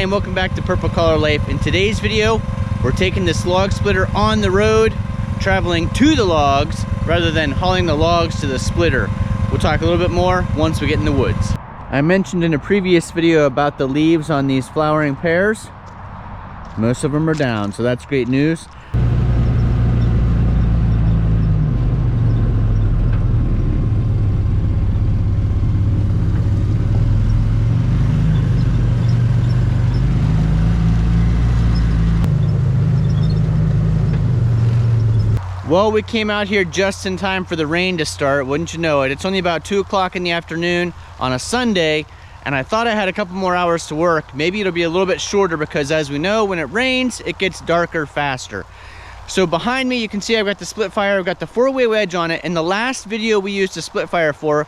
and welcome back to Purple Collar Life. In today's video, we're taking this log splitter on the road, traveling to the logs rather than hauling the logs to the splitter. We'll talk a little bit more once we get in the woods. I mentioned in a previous video about the leaves on these flowering pears. Most of them are down, so that's great news. Well, we came out here just in time for the rain to start, wouldn't you know it. It's only about 2 o'clock in the afternoon on a Sunday, and I thought I had a couple more hours to work. Maybe it'll be a little bit shorter because, as we know, when it rains, it gets darker faster. So behind me, you can see I've got the split fire. I've got the 4-way wedge on it. In the last video we used the split fire for,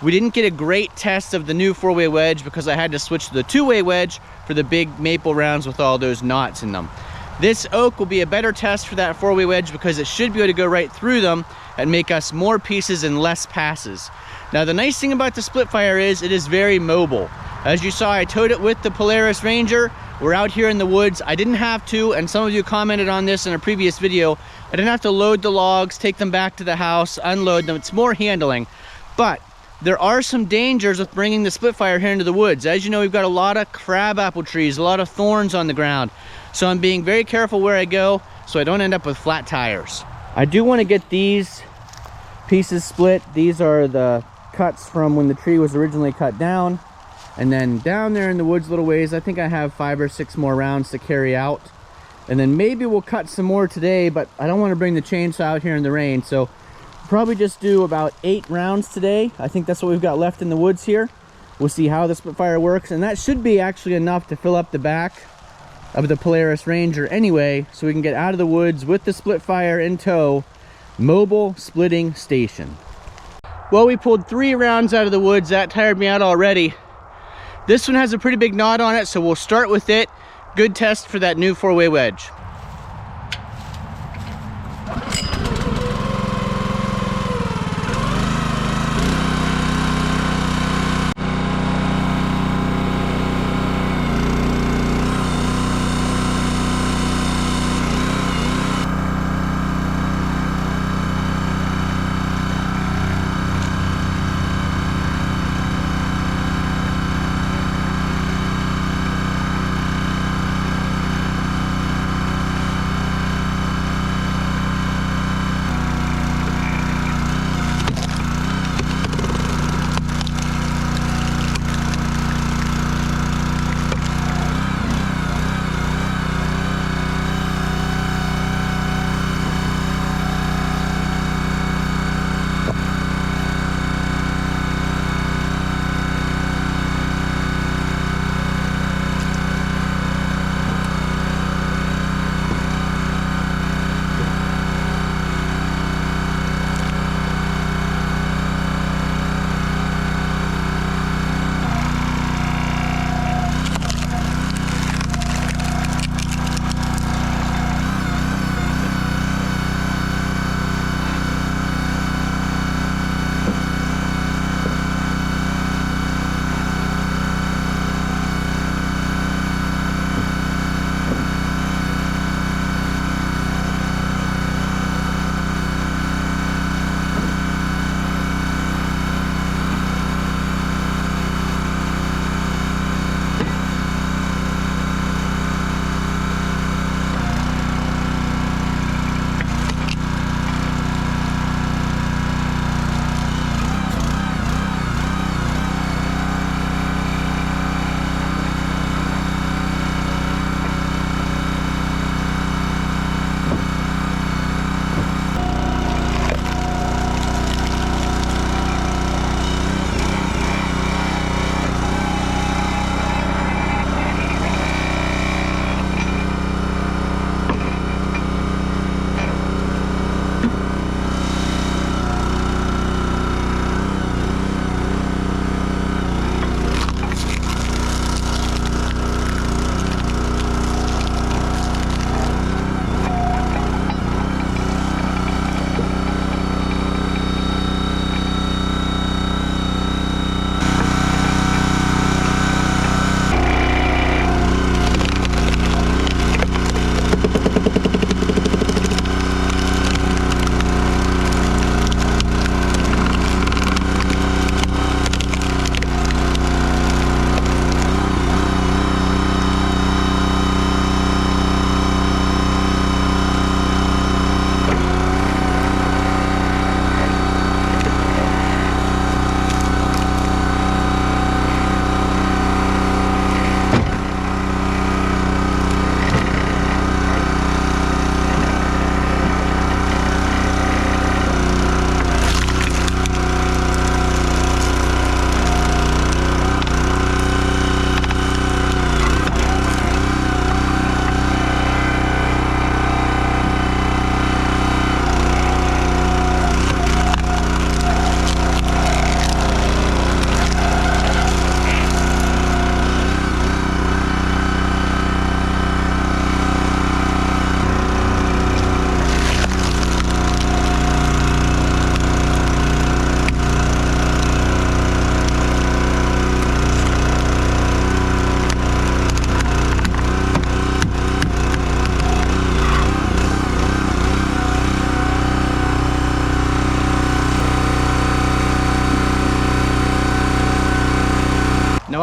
we didn't get a great test of the new 4-way wedge because I had to switch to the 2-way wedge for the big maple rounds with all those knots in them. This oak will be a better test for that 4-way wedge because it should be able to go right through them and make us more pieces and less passes. Now, the nice thing about the split fire is it is very mobile. As you saw, I towed it with the Polaris Ranger. We're out here in the woods. I didn't have to, and some of you commented on this in a previous video. I didn't have to load the logs, take them back to the house, unload them. It's more handling. But there are some dangers with bringing the split fire here into the woods. As you know, we've got a lot of crabapple trees, a lot of thorns on the ground. So I'm being very careful where I go so I don't end up with flat tires. I do want to get these pieces split. These are the cuts from when the tree was originally cut down. And then down there in the woods a little ways, I think I have 5 or 6 more rounds to carry out. And then maybe we'll cut some more today, but I don't want to bring the chainsaw out here in the rain. So probably just do about 8 rounds today. I think that's what we've got left in the woods here. We'll see how the split fire works. And that should be actually enough to fill up the back of the Polaris Ranger anyway, so we can get out of the woods with the split fire in tow. Mobile splitting station. Well, we pulled 3 rounds out of the woods. That tired me out already. This one has a pretty big knot on it, so we'll start with it. Good test for that new 4-way wedge.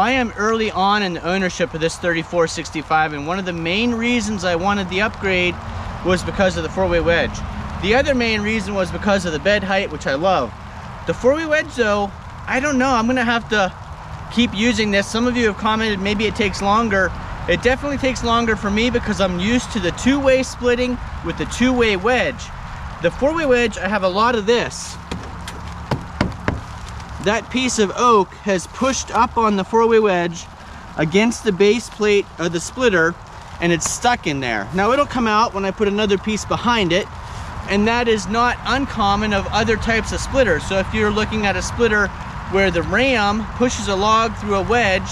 I am early on in the ownership of this 3465, and one of the main reasons I wanted the upgrade was because of the 4-way wedge. The other main reason was because of the bed height, which I love. The 4-way wedge though, I don't know, I'm gonna have to keep using this. Some of you have commented maybe it takes longer. It definitely takes longer for me because I'm used to the 2-way splitting with the 2-way wedge. The 4-way wedge, I have a lot of this. That piece of oak has pushed up on the 4-way wedge against the base plate of the splitter, and it's stuck in there. Now it'll come out when I put another piece behind it, and that is not uncommon of other types of splitters. So if you're looking at a splitter where the ram pushes a log through a wedge,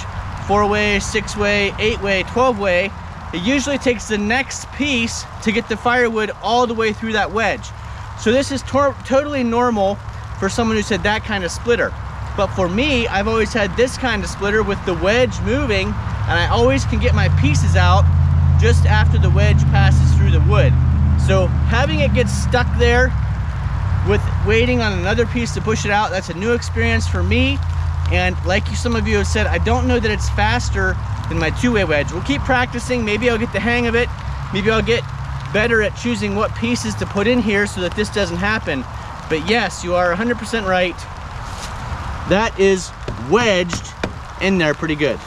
4-way, 6-way, 8-way, 12-way, it usually takes the next piece to get the firewood all the way through that wedge. So this is totally normal for someone who said that kind of splitter. But for me, I've always had this kind of splitter with the wedge moving, and I always can get my pieces out just after the wedge passes through the wood. So having it get stuck there with waiting on another piece to push it out, that's a new experience for me. And like some of you have said, I don't know that it's faster than my 2-way wedge. We'll keep practicing. Maybe I'll get the hang of it. Maybe I'll get better at choosing what pieces to put in here so that this doesn't happen. But yes, you are 100% right. That is wedged in there pretty good.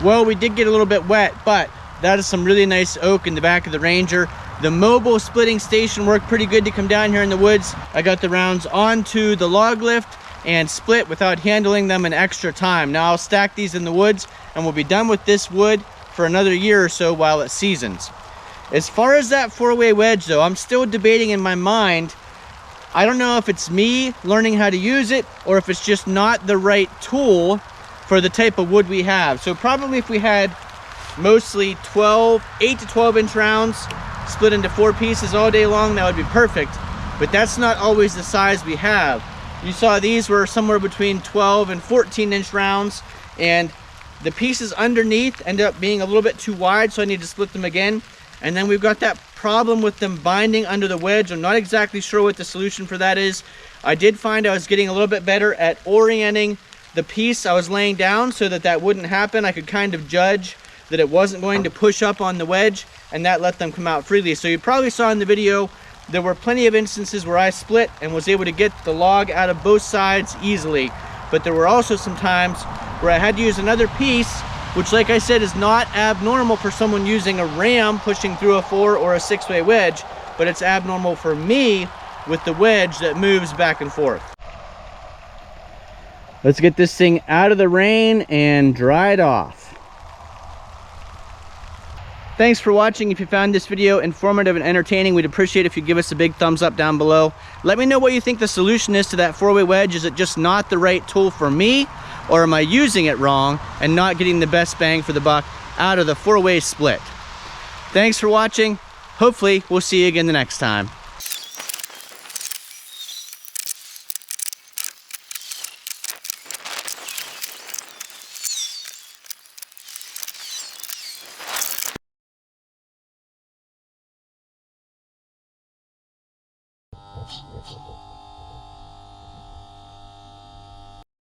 Well, we did get a little bit wet, but that is some really nice oak in the back of the Ranger. The mobile splitting station worked pretty good to come down here in the woods. I got the rounds onto the log lift and split without handling them an extra time. Now I'll stack these in the woods and we'll be done with this wood for another year or so while it seasons. As far as that 4-way wedge though, I'm still debating in my mind. I don't know if it's me learning how to use it or if it's just not the right tool for the type of wood we have. So probably if we had mostly 8 to 12 inch rounds split into 4 pieces all day long, that would be perfect. But that's not always the size we have. You saw these were somewhere between 12 and 14 inch rounds, and the pieces underneath end up being a little bit too wide, so I need to split them again. And then we've got that problem with them binding under the wedge. I'm not exactly sure what the solution for that is. I did find I was getting a little bit better at orienting the piece I was laying down so that that wouldn't happen. I could kind of judge that it wasn't going to push up on the wedge, and that let them come out freely. So you probably saw in the video, there were plenty of instances where I split and was able to get the log out of both sides easily. But there were also some times where I had to use another piece, which, like I said, is not abnormal for someone using a ram pushing through a 4 or a 6-way wedge, but it's abnormal for me with the wedge that moves back and forth. Let's get this thing out of the rain and dried off. Thanks for watching. If you found this video informative and entertaining, we'd appreciate if you give us a big thumbs up down below. Let me know what you think the solution is to that 4-way wedge. Is it just not the right tool for me, or am I using it wrong and not getting the best bang for the buck out of the 4-way split? Thanks for watching. Hopefully we'll see you again the next time. Yes.